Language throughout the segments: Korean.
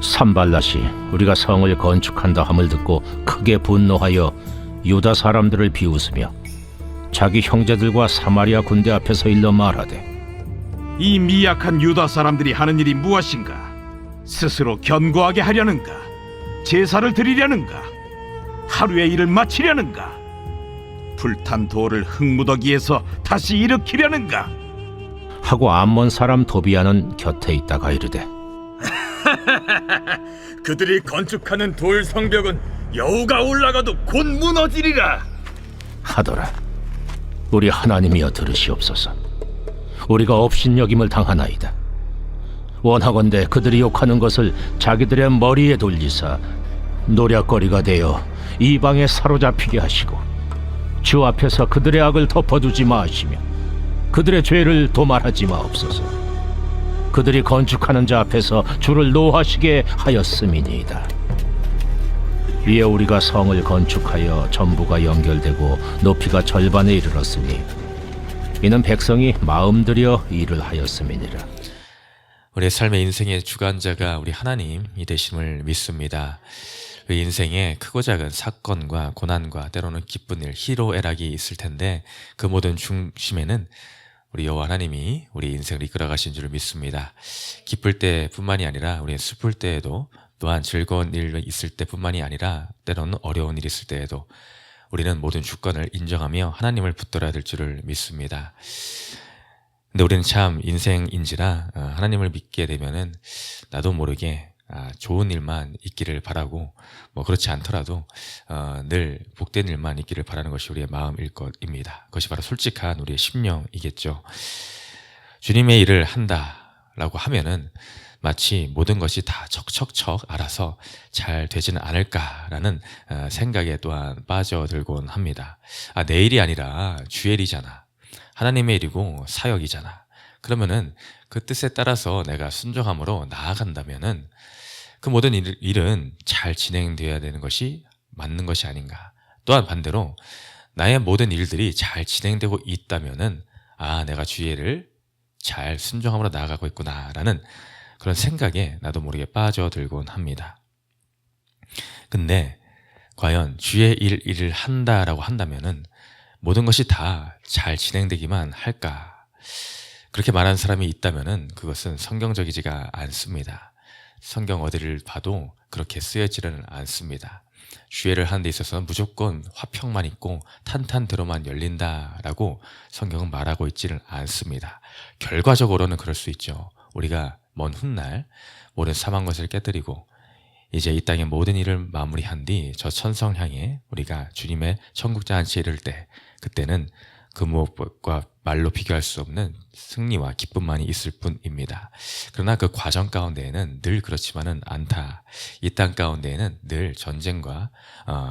산발랏이 우리가 성을 건축한다 함을 듣고 크게 분노하여 유다 사람들을 비웃으며 자기 형제들과 사마리아 군대 앞에서 일러 말하되, 이 미약한 유다 사람들이 하는 일이 무엇인가? 스스로 견고하게 하려는가? 제사를 드리려는가? 하루의 일을 마치려는가? 불탄 돌을 흙무더기에서 다시 일으키려는가? 하고 암몬 사람 도비아는 곁에 있다가 이르되, 그들이 건축하는 돌 성벽은 여우가 올라가도 곧 무너지리라. 하더라. 우리 하나님이여 들으시옵소서. 우리가 업신여김을 당하나이다. 원하건대 그들이 욕하는 것을 자기들의 머리에 돌리사 노략거리가 되어 이방에 사로잡히게 하시고 주 앞에서 그들의 악을 덮어두지 마시며 그들의 죄를 도말하지 마옵소서. 그들이 건축하는 자 앞에서 주를 노하시게 하였음이니이다. 이에 우리가 성을 건축하여 전부가 연결되고 높이가 절반에 이르렀으니 이는 백성이 마음 들여 일을 하였음이니라. 우리의 삶의 인생의 주관자가 우리 하나님이 되심을 믿습니다. 우리 인생에 크고 작은 사건과 고난과 때로는 기쁜 일, 희로애락이 있을 텐데 그 모든 중심에는 우리 여호와 하나님이 우리 인생을 이끌어 가신 줄을 믿습니다. 기쁠 때뿐만이 아니라 우리 슬플 때에도, 또한 즐거운 일 있을 때뿐만이 아니라 때로는 어려운 일 있을 때에도 우리는 모든 주권을 인정하며 하나님을 붙들어야 될 줄을 믿습니다. 근데 우리는 참 인생인지라 하나님을 믿게 되면은 나도 모르게 좋은 일만 있기를 바라고, 뭐 그렇지 않더라도 늘 복된 일만 있기를 바라는 것이 우리의 마음일 것입니다. 그것이 바로 솔직한 우리의 심령이겠죠. 주님의 일을 한다라고 하면은 마치 모든 것이 다 척척척 알아서 잘 되지는 않을까라는 생각에 또한 빠져들곤 합니다. 내 일이 아니라 주의 일이잖아. 하나님의 일이고 사역이잖아. 그러면은 그 뜻에 따라서 내가 순종함으로 나아간다면은 그 모든 일은 잘 진행되어야 되는 것이 맞는 것이 아닌가. 또한 반대로 나의 모든 일들이 잘 진행되고 있다면은 내가 주의 일을 잘 순종함으로 나아가고 있구나라는 그런 생각에 나도 모르게 빠져들곤 합니다. 근데 과연 주의 일을 한다라고 한다면은 모든 것이 다 잘 진행되기만 할까? 그렇게 말하는 사람이 있다면은 그것은 성경적이지가 않습니다. 성경 어디를 봐도 그렇게 쓰여지는 않습니다. 주의를 하는 데 있어서는 무조건 화평만 있고 탄탄대로만 열린다라고 성경은 말하고 있지는 않습니다. 결과적으로는 그럴 수 있죠. 우리가 먼 훗날 모든 사망 것을 깨뜨리고 이제 이 땅의 모든 일을 마무리한 뒤 저 천성 향해 우리가 주님의 천국 잔치에 이를 때, 그때는 그 무엇과 말로 비교할 수 없는 승리와 기쁨만이 있을 뿐입니다. 그러나 그 과정 가운데에는 늘 그렇지만은 않다. 이 땅 가운데에는 늘 전쟁과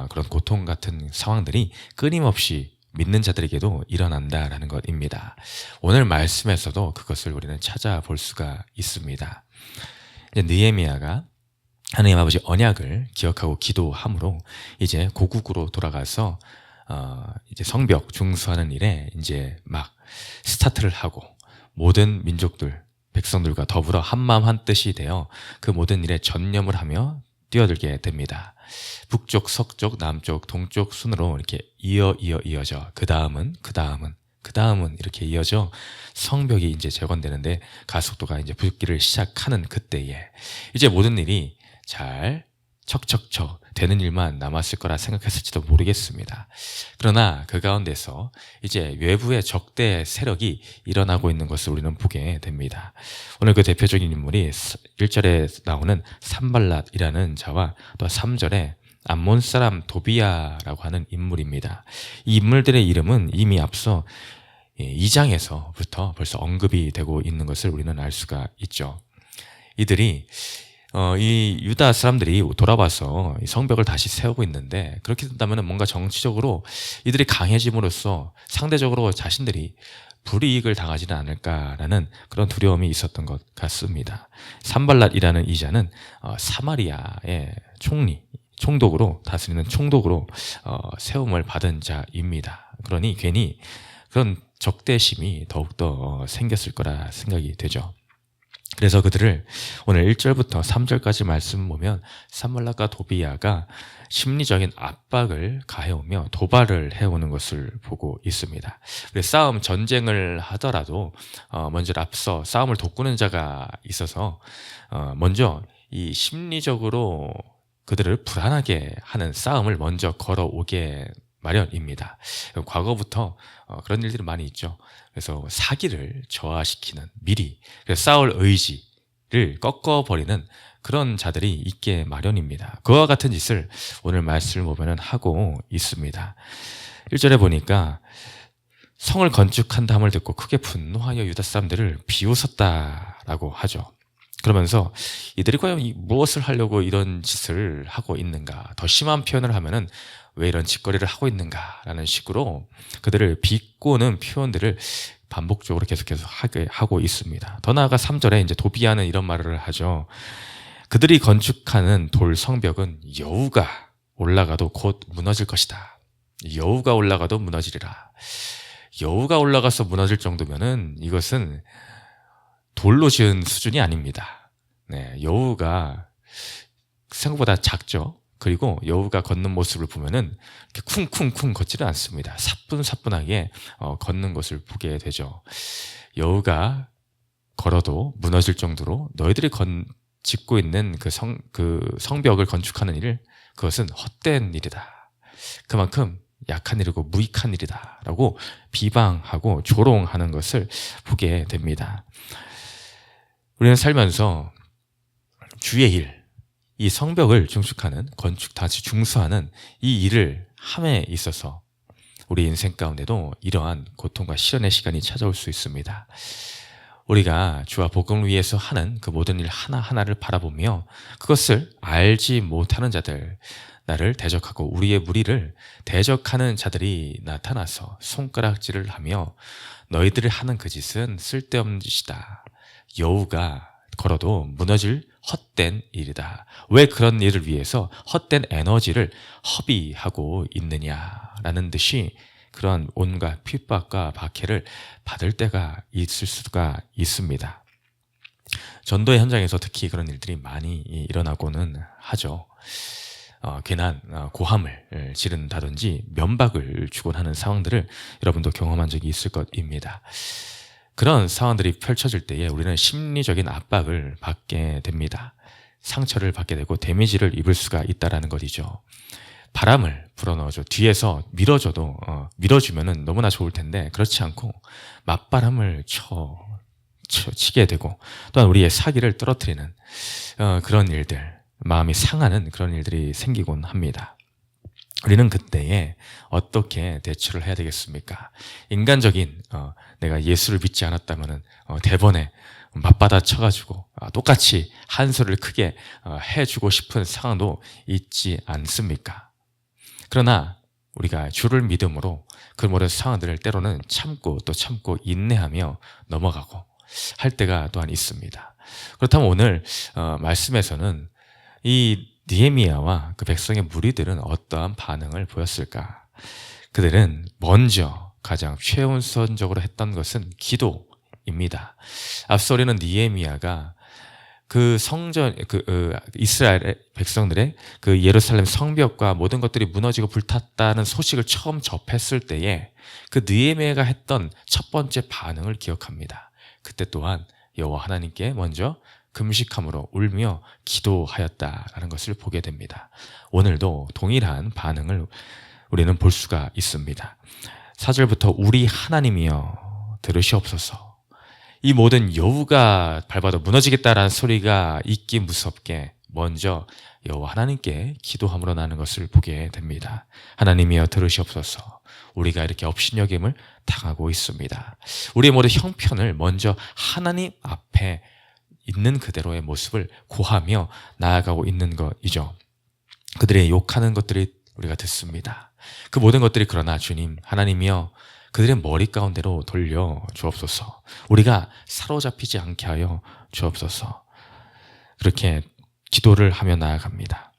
그런 고통 같은 상황들이 끊임없이 믿는 자들에게도 일어난다라는 것입니다. 오늘 말씀에서도 그것을 우리는 찾아볼 수가 있습니다. 이제 느헤미야가 하나님 아버지 언약을 기억하고 기도함으로 이제 고국으로 돌아가서 이제 성벽 중수하는 일에 이제 막 스타트를 하고 모든 민족들, 백성들과 더불어 한마음 한뜻이 되어 그 모든 일에 전념을 하며 뛰어들게 됩니다. 북쪽, 서쪽, 남쪽, 동쪽 순으로 이렇게 이어져 그 다음은 이렇게 이어져 성벽이 이제 재건되는데 가속도가 이제 붙기를 시작하는 그때에 이제 모든 일이 잘 척척척 되는 일만 남았을 거라 생각했을지도 모르겠습니다. 그러나 그 가운데서 이제 외부의 적대 세력이 일어나고 있는 것을 우리는 보게 됩니다. 오늘 그 대표적인 인물이 1절에 나오는 산발랏이라는 자와 또 3절에 암몬 사람 도비아라고 하는 인물입니다. 이 인물들의 이름은 이미 앞서 2장에서부터 벌써 언급이 되고 있는 것을 우리는 알 수가 있죠. 이들이 이 유다 사람들이 돌아와서 이 성벽을 다시 세우고 있는데, 그렇게 된다면 뭔가 정치적으로 이들이 강해짐으로써 상대적으로 자신들이 불이익을 당하지는 않을까라는 그런 두려움이 있었던 것 같습니다. 산발랏이라는 이 자는 사마리아의 총독으로 다스리는 총독으로 세움을 받은 자입니다. 그러니 괜히 그런 적대심이 더욱더 생겼을 거라 생각이 되죠. 그래서 그들을 오늘 1절부터 3절까지 말씀 보면 산발락과 도비야가 심리적인 압박을 가해오며 도발을 해오는 것을 보고 있습니다. 싸움, 전쟁을 하더라도 먼저 앞서 싸움을 돕고는 자가 있어서 먼저 이 심리적으로 그들을 불안하게 하는 싸움을 먼저 걸어오게 마련입니다. 과거부터 그런 일들이 많이 있죠. 그래서 사기를 저하시키는 미리 싸울 의지를 꺾어버리는 그런 자들이 있게 마련입니다. 그와 같은 짓을 오늘 말씀을 보면 하고 있습니다. 1절에 보니까 성을 건축한다 함을 듣고 크게 분노하여 유다 사람들을 비웃었다라고 하죠. 그러면서 이들이 과연 무엇을 하려고 이런 짓을 하고 있는가, 더 심한 표현을 하면은 왜 이런 짓거리를 하고 있는가라는 식으로 그들을 비꼬는 표현들을 반복적으로 계속해서 하고 있습니다. 더 나아가 3절에 이제 도비야는 이런 말을 하죠. 그들이 건축하는 돌 성벽은 여우가 올라가도 곧 무너질 것이다. 여우가 올라가도 무너지리라. 여우가 올라가서 무너질 정도면은 이것은 돌로 지은 수준이 아닙니다. 네, 여우가 생각보다 작죠. 그리고 여우가 걷는 모습을 보면은 이렇게 쿵쿵쿵 걷지는 않습니다. 사뿐사뿐하게 걷는 것을 보게 되죠. 여우가 걸어도 무너질 정도로 너희들이 짓고 있는 그 성벽을 건축하는 일, 그것은 헛된 일이다. 그만큼 약한 일이고 무익한 일이다 라고 비방하고 조롱하는 것을 보게 됩니다. 우리는 살면서 주의 일, 이 성벽을 증축하는, 건축 다시 중수하는 이 일을 함에 있어서 우리 인생 가운데도 이러한 고통과 시련의 시간이 찾아올 수 있습니다. 우리가 주와 복음을 위해서 하는 그 모든 일 하나하나를 바라보며 그것을 알지 못하는 자들, 나를 대적하고 우리의 무리를 대적하는 자들이 나타나서 손가락질을 하며 너희들이 하는 그 짓은 쓸데없는 짓이다. 여우가 걸어도 무너질 헛된 일이다. 왜 그런 일을 위해서 헛된 에너지를 허비하고 있느냐라는 듯이 그런 온갖 핍박과 박해를 받을 때가 있을 수가 있습니다. 전도의 현장에서 특히 그런 일들이 많이 일어나고는 하죠. 괜한 고함을 지른다든지 면박을 주곤 하는 상황들을 여러분도 경험한 적이 있을 것입니다. 그런 상황들이 펼쳐질 때에 우리는 심리적인 압박을 받게 됩니다. 상처를 받게 되고 데미지를 입을 수가 있다는 것이죠. 바람을 불어넣어줘. 뒤에서 밀어주면은 너무나 좋을 텐데 그렇지 않고 맞바람을 치게 되고 또한 우리의 사기를 떨어뜨리는 그런 일들, 마음이 상하는 그런 일들이 생기곤 합니다. 우리는 그때에 어떻게 대처를 해야 되겠습니까? 인간적인 내가 예수를 믿지 않았다면은 대번에 맞받아 쳐가지고 똑같이 한 소리를 크게 해주고 싶은 상황도 있지 않습니까? 그러나 우리가 주를 믿음으로 그 모든 상황들을 때로는 참고 또 참고 인내하며 넘어가고 할 때가 또한 있습니다. 그렇다면 오늘 말씀에서는 이 느헤미야와 그 백성의 무리들은 어떠한 반응을 보였을까? 그들은 먼저 가장 최우선적으로 했던 것은 기도입니다. 앞서 우리는 느헤미야가 그 성전, 이스라엘 백성들의 그 예루살렘 성벽과 모든 것들이 무너지고 불탔다는 소식을 처음 접했을 때에 그 느헤미야가 했던 첫 번째 반응을 기억합니다. 그때 또한 여호와 하나님께 먼저 금식함으로 울며 기도하였다라는 것을 보게 됩니다. 오늘도 동일한 반응을 우리는 볼 수가 있습니다. 4절부터 우리 하나님이여 들으시옵소서. 이 모든 여우가 밟아도 무너지겠다라는 소리가 있기 무섭게 먼저 여호와 하나님께 기도함으로 나는 것을 보게 됩니다. 하나님이여 들으시옵소서. 우리가 이렇게 업신여김을 당하고 있습니다. 우리의 모든 형편을 먼저 하나님 앞에 있는 그대로의 모습을 고하며 나아가고 있는 것이죠. 그들의 욕하는 것들이 우리가 듣습니다. 그 모든 것들이 그러나 주님 하나님이여 그들의 머리 가운데로 돌려 주옵소서. 우리가 사로잡히지 않게 하여 주옵소서. 그렇게 기도를 하며 나아갑니다.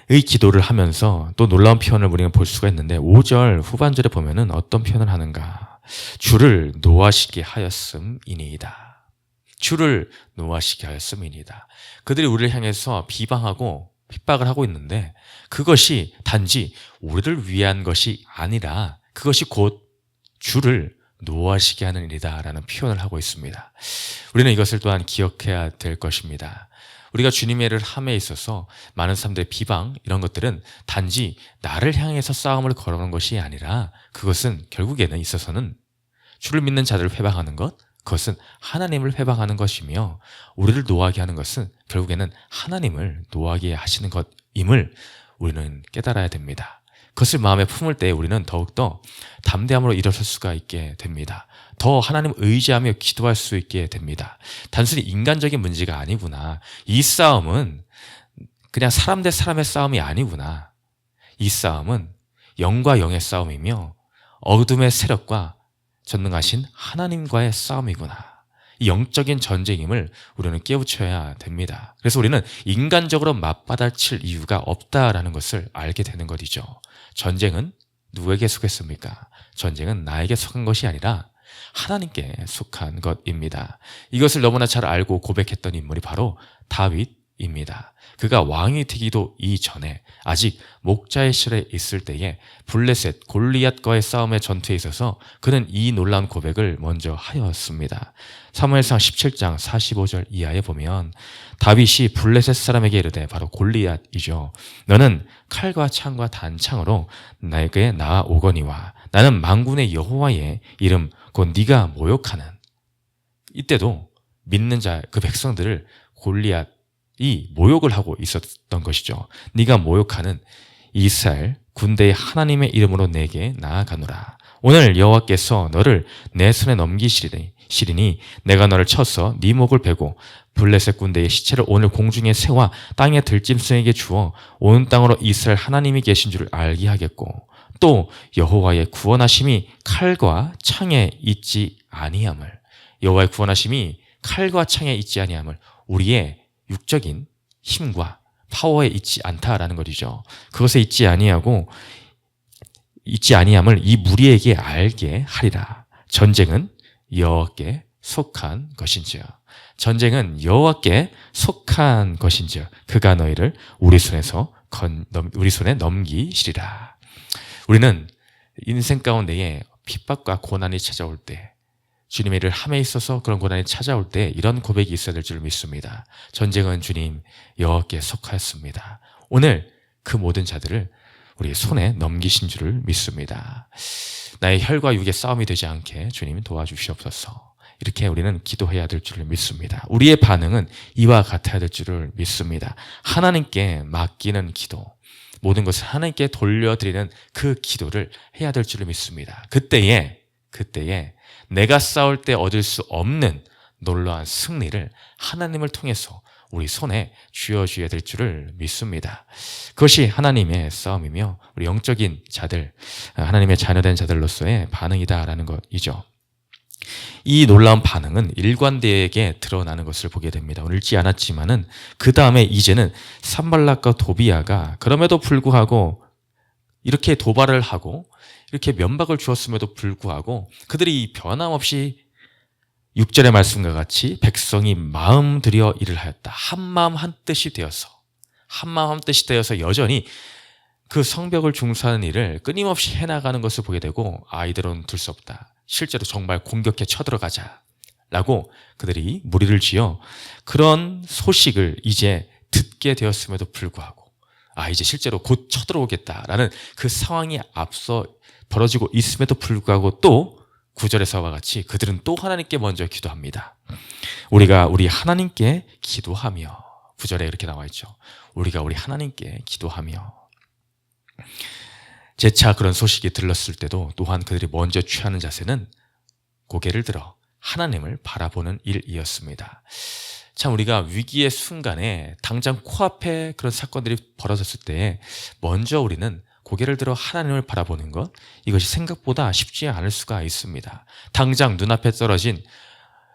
이 기도를 하면서 또 놀라운 표현을 우리가 볼 수가 있는데 5절 후반절에 보면은 어떤 표현을 하는가? 주를 노하시게 하였음이니이다. 주를 노하시게 하였음이니이다. 그들이 우리를 향해서 비방하고 핍박을 하고 있는데 그것이 단지 우리를 위한 것이 아니라 그것이 곧 주를 노하시게 하는 일이다 라는 표현을 하고 있습니다. 우리는 이것을 또한 기억해야 될 것입니다. 우리가 주님의 일을 함에 있어서 많은 사람들의 비방 이런 것들은 단지 나를 향해서 싸움을 걸어오는 것이 아니라 그것은 결국에는 있어서는 주를 믿는 자들을 회방하는 것, 그것은 하나님을 회방하는 것이며 우리를 노하게 하는 것은 결국에는 하나님을 노하게 하시는 것임을 우리는 깨달아야 됩니다. 그것을 마음에 품을 때 우리는 더욱더 담대함으로 일어설 수가 있게 됩니다. 더 하나님을 의지하며 기도할 수 있게 됩니다. 단순히 인간적인 문제가 아니구나. 이 싸움은 그냥 사람 대 사람의 싸움이 아니구나. 이 싸움은 영과 영의 싸움이며 어둠의 세력과 전능하신 하나님과의 싸움이구나. 이 영적인 전쟁임을 우리는 깨우쳐야 됩니다. 그래서 우리는 인간적으로 맞받아칠 이유가 없다라는 것을 알게 되는 것이죠. 전쟁은 누구에게 속했습니까? 전쟁은 나에게 속한 것이 아니라 하나님께 속한 것입니다. 이것을 너무나 잘 알고 고백했던 인물이 바로 다윗입니다. 그가 왕이 되기도 이전에 아직 목자의 실에 있을 때에 블레셋 골리앗과의 싸움의 전투에 있어서 그는 이 놀라운 고백을 먼저 하였습니다. 사무엘상 17장 45절 이하에 보면 다윗이 블레셋 사람에게 이르되, 바로 골리앗이죠. 너는 칼과 창과 단창으로 나에게 나아오거니와 나는 만군의 여호와의 이름 곧 네가 모욕하는. 이때도 믿는 자 그 백성들을 골리앗이 모욕을 하고 있었던 것이죠. 네가 모욕하는 이스라엘 군대의 하나님의 이름으로 내게 나아가노라. 오늘 여호와께서 너를 내 손에 넘기시리니 내가 너를 쳐서 네 목을 베고 블레셋 군대의 시체를 오늘 공중에 세워 땅의 들짐승에게 주어 온 땅으로 이스라엘 하나님이 계신 줄을 알게 하겠고 또 여호와의 구원하심이 칼과 창에 있지 아니함을, 여호와의 구원하심이 칼과 창에 있지 아니함을 우리의 육적인 힘과 파워에 있지 않다라는 것이죠. 그것에 있지 아니함을 이 무리에게 알게 하리라. 전쟁은 여호와께 속한 것인지요. 전쟁은 여호와께 속한 것인지요. 그가 너희를 우리 손에 넘기시리라. 우리는 인생 가운데에 핍박과 고난이 찾아올 때, 주님의 일을 함에 있어서 그런 고난이 찾아올 때 이런 고백이 있어야 될 줄 믿습니다. 전쟁은 주님 여호와께 속하였습니다. 오늘 그 모든 자들을 우리 손에 넘기신 줄을 믿습니다. 나의 혈과 육의 싸움이 되지 않게 주님 도와주시옵소서. 이렇게 우리는 기도해야 될 줄을 믿습니다. 우리의 반응은 이와 같아야 될 줄을 믿습니다. 하나님께 맡기는 기도, 모든 것을 하나님께 돌려드리는 그 기도를 해야 될 줄을 믿습니다. 그때에 내가 싸울 때 얻을 수 없는 놀라운 승리를 하나님을 통해서 우리 손에 쥐어줘야 될 줄을 믿습니다. 그것이 하나님의 싸움이며 우리 영적인 자들, 하나님의 자녀된 자들로서의 반응이다라는 것이죠. 이 놀라운 반응은 일관되게 드러나는 것을 보게 됩니다. 오늘 읽지 않았지만은 그 다음에 이제는 산발락과 도비아가 그럼에도 불구하고 이렇게 도발을 하고 이렇게 면박을 주었음에도 불구하고 그들이 변함없이 6절의 말씀과 같이 백성이 마음 들여 일을 하였다. 한마음 한뜻이 되어서 여전히 그 성벽을 중수하는 일을 끊임없이 해나가는 것을 보게 되고 이대로는 둘 수 없다. 실제로 정말 공격해 쳐들어가자 라고 그들이 무리를 지어 그런 소식을 이제 듣게 되었음에도 불구하고 이제 실제로 곧 쳐들어오겠다라는 그 상황이 앞서 벌어지고 있음에도 불구하고 또 9절에서와 같이 그들은 또 하나님께 먼저 기도합니다. 우리가 우리 하나님께 기도하며, 9절에 이렇게 나와 있죠. 우리가 우리 하나님께 기도하며. 재차 그런 소식이 들렸을 때도 또한 그들이 먼저 취하는 자세는 고개를 들어 하나님을 바라보는 일이었습니다. 참 우리가 위기의 순간에 당장 코앞에 그런 사건들이 벌어졌을 때 먼저 우리는 고개를 들어 하나님을 바라보는 것, 이것이 생각보다 쉽지 않을 수가 있습니다. 당장 눈앞에 떨어진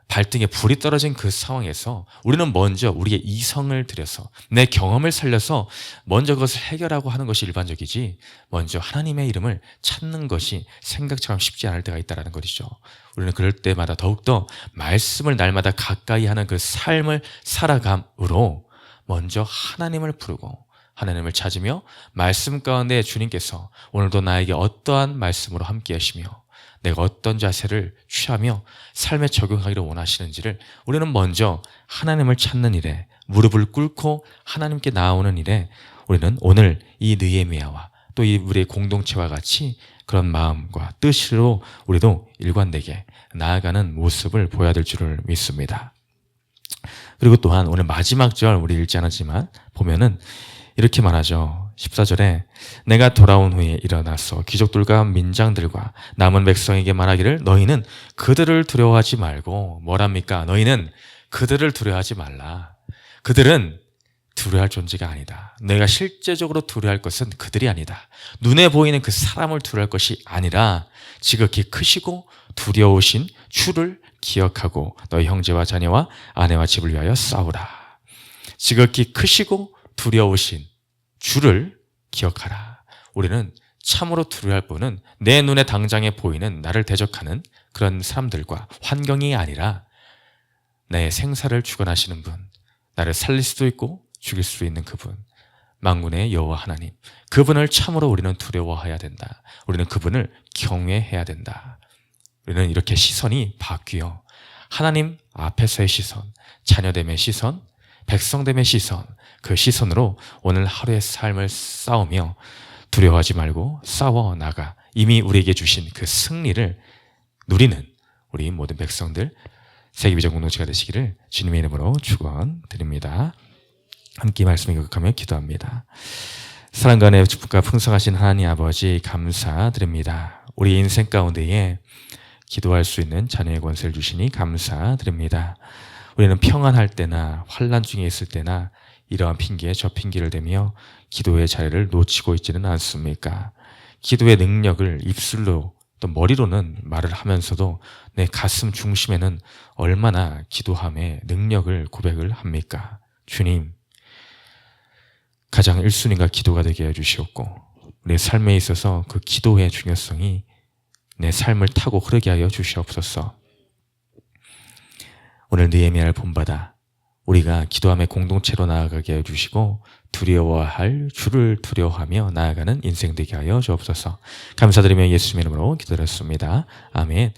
발등에 불이 떨어진 그 상황에서 우리는 먼저 우리의 이성을 들여서 내 경험을 살려서 먼저 그것을 해결하고 하는 것이 일반적이지, 먼저 하나님의 이름을 찾는 것이 생각처럼 쉽지 않을 때가 있다는 것이죠. 우리는 그럴 때마다 더욱더 말씀을 날마다 가까이 하는 그 삶을 살아감으로 먼저 하나님을 부르고 하나님을 찾으며 말씀 가운데 주님께서 오늘도 나에게 어떠한 말씀으로 함께 하시며 내가 어떤 자세를 취하며 삶에 적용하기를 원하시는지를 우리는 먼저 하나님을 찾는 일에 무릎을 꿇고 하나님께 나아오는 일에 우리는 오늘 이 느헤미야와 또 이 우리의 공동체와 같이 그런 마음과 뜻으로 우리도 일관되게 나아가는 모습을 보여야 될 줄을 믿습니다. 그리고 또한 오늘 마지막 절 우리 읽지 않았지만 보면은 이렇게 말하죠. 14절에 내가 돌아온 후에 일어나서 귀족들과 민장들과 남은 백성에게 말하기를 너희는 그들을 두려워하지 말고, 뭐랍니까? 너희는 그들을 두려워하지 말라. 그들은 두려워할 존재가 아니다. 내가 실제적으로 두려워할 것은 그들이 아니다. 눈에 보이는 그 사람을 두려워할 것이 아니라 지극히 크시고 두려우신 주를 기억하고 너희 형제와 자녀와 아내와 집을 위하여 싸우라. 지극히 크시고 두려우신 주를 기억하라. 우리는 참으로 두려워할 분은 내 눈에 당장에 보이는 나를 대적하는 그런 사람들과 환경이 아니라 내 생사를 주관하시는 분, 나를 살릴 수도 있고 죽일 수도 있는 그분, 만군의 여호와 하나님, 그분을 참으로 우리는 두려워해야 된다. 우리는 그분을 경외해야 된다. 우리는 이렇게 시선이 바뀌어 하나님 앞에서의 시선, 자녀됨의 시선, 백성됨의 시선, 그 시선으로 오늘 하루의 삶을 싸우며 두려워하지 말고 싸워 나가 이미 우리에게 주신 그 승리를 누리는 우리 모든 백성들, 세계비전 공동체가 되시기를 주님의 이름으로 축원드립니다. 함께 말씀을 교독하며 기도합니다. 사랑과 은혜의 축복과 풍성하신 하나님 아버지 감사드립니다. 우리 인생 가운데에 기도할 수 있는 자녀의 권세를 주시니 감사드립니다. 우리는 평안할 때나 환난 중에 있을 때나 이러한 핑계에 저 핑계를 대며 기도의 자리를 놓치고 있지는 않습니까? 기도의 능력을 입술로 또 머리로는 말을 하면서도 내 가슴 중심에는 얼마나 기도함의 능력을 고백을 합니까? 주님, 가장 1순위가 기도가 되게 해주시옵고 우리 삶에 있어서 그 기도의 중요성이 내 삶을 타고 흐르게 하여 주시옵소서. 오늘 느헤미야를 본받아 우리가 기도함의 공동체로 나아가게 해주시고 두려워할 주를 두려워하며 나아가는 인생 되게 하여 주옵소서. 감사드리며 예수님의 이름으로 기도드렸습니다. 아멘.